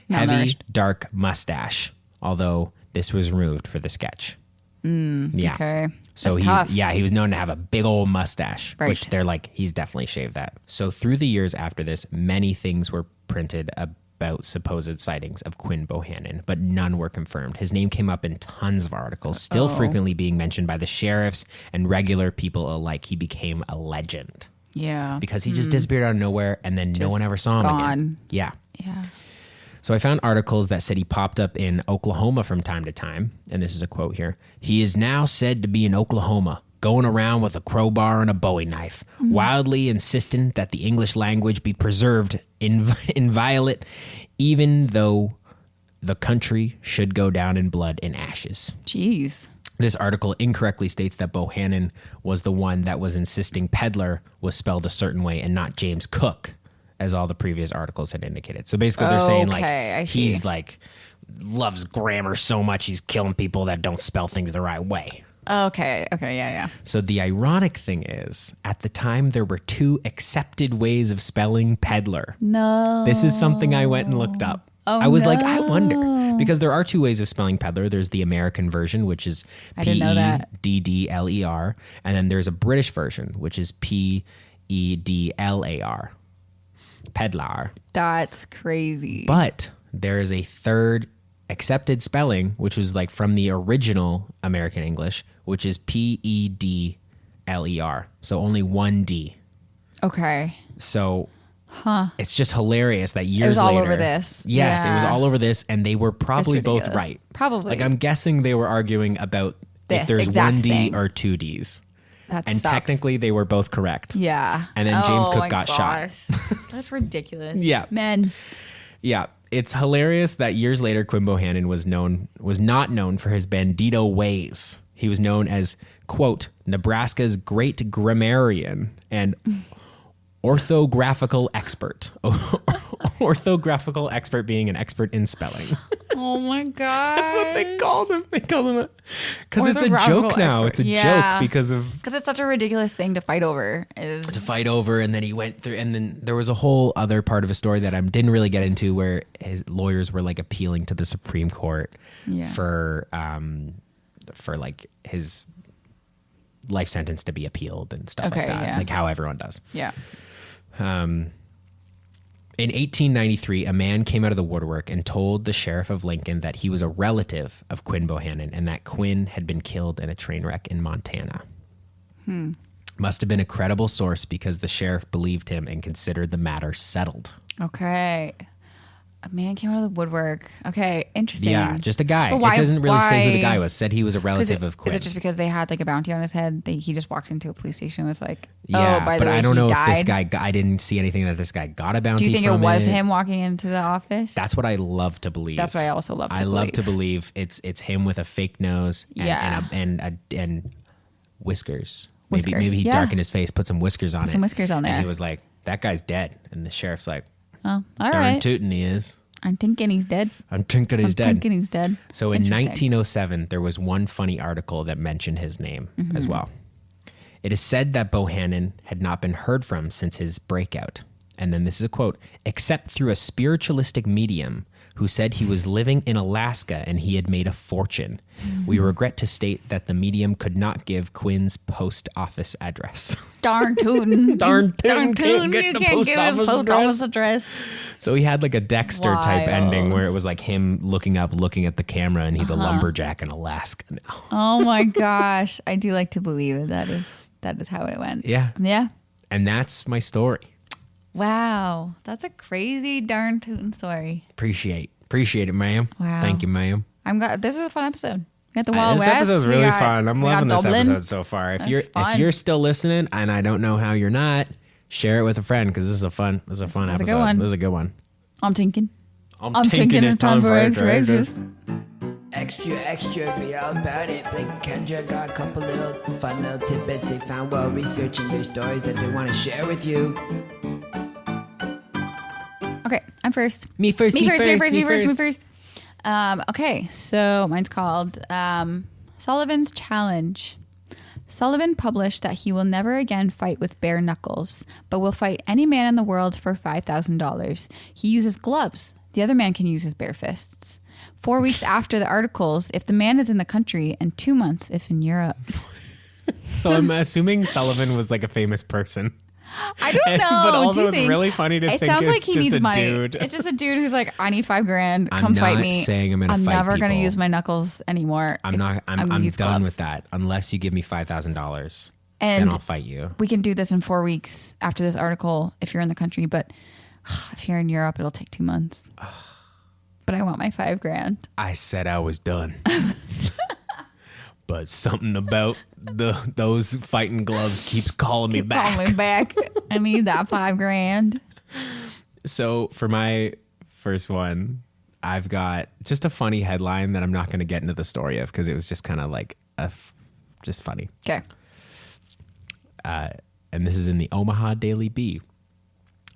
Heavy, dark mustache, although this was removed for the sketch. Yeah. Okay. So he was known to have a big old mustache, right. which they're like, he's definitely shaved that. So through the years after this, many things were printed about supposed sightings of Quin Bohanan, but none were confirmed. His name came up in tons of articles, still frequently being mentioned by the sheriffs and regular people alike. He became a legend. Yeah. Because he just disappeared out of nowhere and then no one ever saw him again. Yeah. Yeah. So I found articles that said he popped up in Oklahoma from time to time. And this is a quote here. He is now said to be in Oklahoma, going around with a crowbar and a Bowie knife, wildly insistent that the English language be preserved inviolate, even though the country should go down in blood and ashes. Jeez. This article incorrectly states that Bohanan was the one that was insisting peddler was spelled a certain way and not James Cook, as all the previous articles had indicated. So basically they're saying like he's like loves grammar so much he's killing people that don't spell things the right way. Okay, yeah. So the ironic thing is, at the time there were 2 accepted ways of spelling peddler. No. This is something I went and looked up. I was like, I wonder, because there are 2 ways of spelling peddler. There's the American version, which is Peddler, and then there's a British version, which is Pedlar. Peddler. That's crazy. But there is a third accepted spelling, which was like from the original American English, which is Pedler. So only 1 D. Okay. So it's just hilarious that years later. It was all over this. Yes, it was all over this, and they were probably both right. Probably. Like I'm guessing they were arguing about if there's 1 D or 2 Ds. And sucks. Technically they were both correct. Yeah. And then James Cook got shot. That's ridiculous. Yeah. Men. Yeah. It's hilarious that years later Quin Bohanan was not known for his bandito ways. He was known as, quote, Nebraska's great grammarian and orthographical expert. Orthographical expert being an expert in spelling. Oh my god. That's what they called him. They called him because it's a joke now. Expert. It's a joke because it's such a ridiculous thing to fight over. And then he went through, and then there was a whole other part of a story that I didn't really get into where his lawyers were like appealing to the Supreme Court for like his life sentence to be appealed and stuff like that. Like how everyone does. Yeah. In 1893, a man came out of the woodwork and told the sheriff of Lincoln that he was a relative of Quin Bohanan and that Quin had been killed in a train wreck in Montana. Must have been a credible source because the sheriff believed him and considered the matter settled. Okay. A man came out of the woodwork. Okay, interesting. Yeah, just a guy. It doesn't really say who the guy was. Said he was a relative of Quin. Is it just because they had like a bounty on his head? He just walked into a police station and was like, by the way, I don't know if this guy, I didn't see anything that this guy got a bounty from. Do you think it was him walking into the office? That's what I love to believe. That's what I also love to believe. I love to believe it's him with a fake nose and whiskers. Maybe he darkened his face, put some whiskers on it. Some whiskers on there. And he was like, that guy's dead. And the sheriff's like, oh, all right. Darn tootin' he is. I'm thinking he's dead. I'm thinking he's dead. So in 1907, there was one funny article that mentioned his name as well. It is said that Bohanan had not been heard from since his breakout. And then this is a quote, except through a spiritualistic medium who said he was living in Alaska and he had made a fortune. We regret to state that the medium could not give Quin's post office address. Darn tootin'. Darn tootin'. You can't give his post office address. So he had like a Dexter type ending where it was like him looking up, looking at the camera, and he's a lumberjack in Alaska now. Oh my gosh. I do like to believe that is how it went. Yeah. Yeah. And that's my story. Wow. That's a crazy darn tootin' story. Appreciate it, ma'am. Wow. Thank you, ma'am. I'm glad this is a fun episode. We got the Wild West. This episode's really fun. I'm loving this Dublin. episode so far. If you're still listening, and I don't know how you're not, share it with a friend because this is a fun episode. This is a good one. I'm Tinkin. I'm Tinkin. It's time for extra. Extra, read all about it. Blake and Kendra got a couple little fun little tidbits they found while researching their stories that they want to share with you. Okay, I'm first. Me first. Okay, so mine's called Sullivan's Challenge. Sullivan published that he will never again fight with bare knuckles, but will fight any man in the world for $5,000. He uses gloves. The other man can use his bare fists. 4 weeks after the articles, if the man is in the country, and 2 months if in Europe. So I'm assuming Sullivan was like a famous person. I don't know. But also it's really funny to think sounds it's like he just needs a money. dude. It's just a dude who's like, I need $5,000. Come fight me. I'm not saying I'm going to fight never people. going to use my knuckles anymore. I'm done gloves. with that. Unless you give me $5,000, and then I'll fight you. We can do this in 4 weeks after this article if you're in the country. But if you're in Europe, it'll take 2 months. But I want my $5,000. I said I was done. But something about those fighting gloves keeps calling me back. Calling me back. I need that $5,000. So for my first one, I've got just a funny headline that I'm not going to get into the story of because it was just kind of like just funny. Okay. And this is in the Omaha Daily Bee.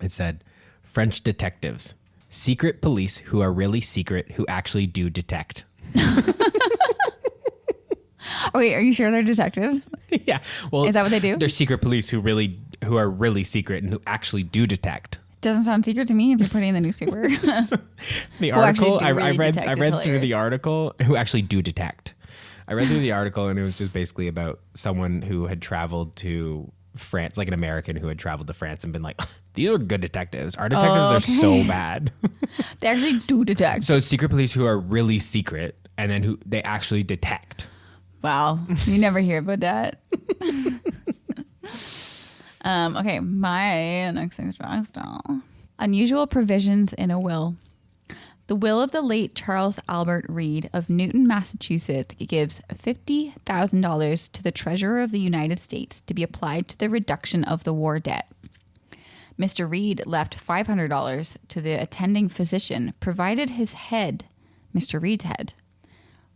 It said, French detectives. Secret police who are really secret who actually do detect. Wait, are you sure they're detectives? Yeah. Well, is that what they do? They're secret police who are really secret and who actually do detect. Doesn't sound secret to me if you're putting it in the newspaper. The article I read through the article who actually do detect. I read through the article and it was just basically about someone who had traveled to France, like an American who had traveled to France and been like, these are good detectives. Our detectives are so bad. They actually do detect. So secret police who are really secret and then who they actually detect. Wow. You never hear about that. Okay, my next thing's style. Unusual provisions in a will. The will of the late Charles Albert Reed of Newton, Massachusetts gives $50,000 to the Treasurer of the United States to be applied to the reduction of the war debt. Mr. Reed left $500 to the attending physician, provided his head, Mr. Reed's head,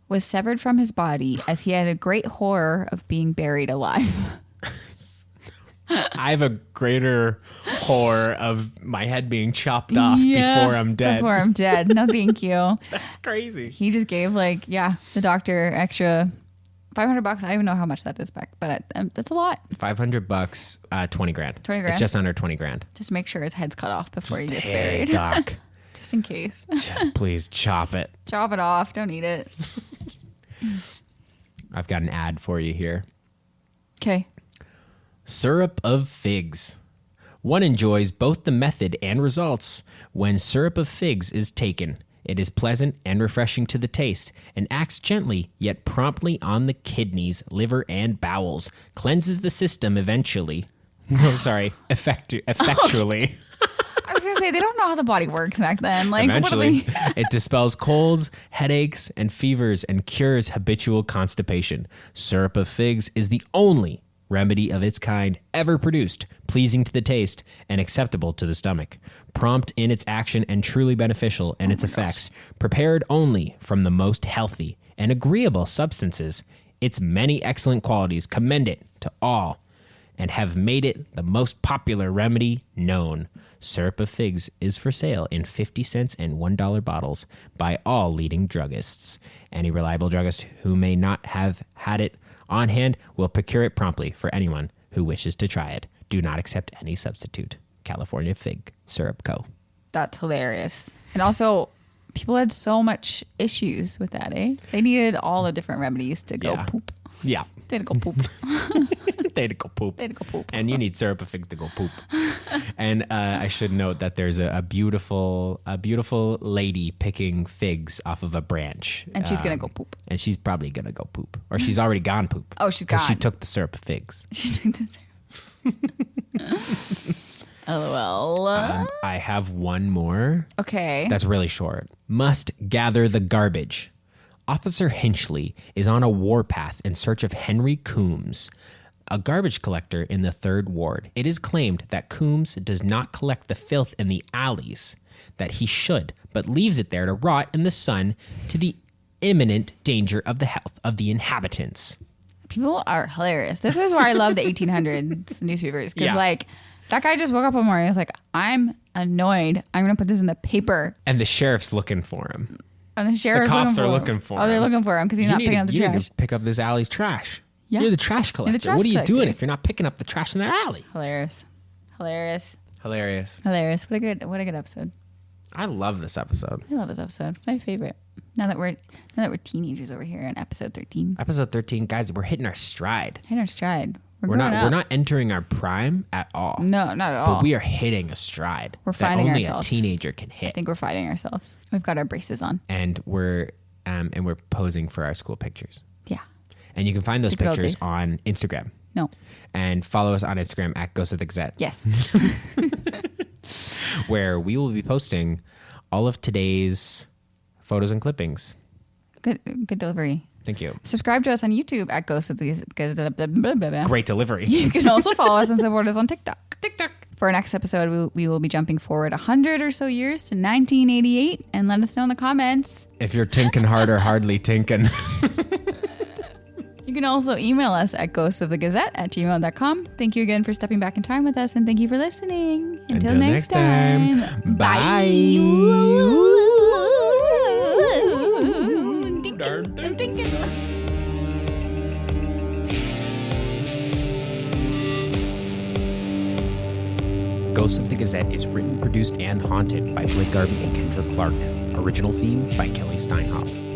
was severed from his body as he had a great horror of being buried alive. I have a greater horror of my head being chopped off before I'm dead. Before I'm dead. No, thank you. That's crazy. He just gave the doctor extra $500. I don't even know how much that is back, but that's a lot. $500, $20 grand. 20 grand. It's just under 20 grand. Just make sure his head's cut off before he gets Hey, buried. Doc. Just in case. Just please chop it. Chop it off. Don't eat it. I've got an ad for you here. Okay. Syrup of figs. One enjoys both the method and results when syrup of figs is taken. It is pleasant and refreshing to the taste and acts gently yet promptly on the kidneys, liver, and bowels. Cleanses the system eventually. No, sorry, effectually. I was going to say, they don't know how the body works back then. Like, eventually, it dispels colds, headaches, and fevers and cures habitual constipation. Syrup of figs is the only remedy of its kind ever produced, pleasing to the taste and acceptable to the stomach, prompt in its action and truly beneficial in its effects, prepared only from the most healthy and agreeable substances. Its many excellent qualities commend it to all and have made it the most popular remedy known. Syrup of figs is for sale in 50 cents and $1 bottles by all leading druggists. Any reliable druggist who may not have had it on hand will procure it promptly for anyone who wishes to try it. Do not accept any substitute. California Fig Syrup Co. That's hilarious. And also, people had so much issues with that, eh? They needed all the different remedies to go poop. Yeah. They had to go poop. They had to go poop. They had to go poop. And you need syrup of figs to go poop. And I should note that there's a beautiful lady picking figs off of a branch. And she's going to go poop. And she's probably going to go poop. Or she's already gone poop. Oh, she's gone. Because she took the syrup of figs. She took the syrup. LOL. I have one more. Okay. That's really short. Must gather the garbage. Officer Hinchley is on a warpath in search of Henry Coombs, a garbage collector in the 3rd Ward. It is claimed that Coombs does not collect the filth in the alleys that he should, but leaves it there to rot in the sun to the imminent danger of the health of the inhabitants. People are hilarious. This is where I love the 1800s newspapers. Because, that guy just woke up one morning and was like, I'm annoyed. I'm going to put this in the paper. And the sheriff's looking for him. And the cops are looking for him. Oh, they're looking for him because he's not picking up the trash. You need to pick up this alley's trash. Yeah. You're the trash collector. What are you doing if you're not picking up the trash in that alley? Hilarious. What a good episode. I love this episode. I love this episode. It's my favorite. Now that we're teenagers over here in episode 13. Episode 13, guys, we're hitting our stride. We're not entering our prime at all. No, not at all. But we are hitting a stride. We're finding that only ourselves. A teenager can hit. I think we're fighting ourselves. We've got our braces on. And we're posing for our school pictures. Yeah. And you can find those pictures on Instagram. No. And follow us on Instagram at Gazette. Yes. Where we will be posting all of today's photos and clippings. Good delivery. Thank you. Subscribe to us on YouTube at Ghost of the... Great delivery. You can also follow us and support us on TikTok. For our next episode, we will be jumping forward 100 or so years to 1988, and let us know in the comments. If you're tinkin' hard or hardly tinkin'. You can also email us at ghostsofthegazette@gmail.com. Thank you again for stepping back in time with us, and thank you for listening. Until next time. Bye. I'm thinking. Ghosts of the Gazette is written, produced, and haunted by Blake Garvey and Kendra Clark. Original theme by Kelly Steinhoff.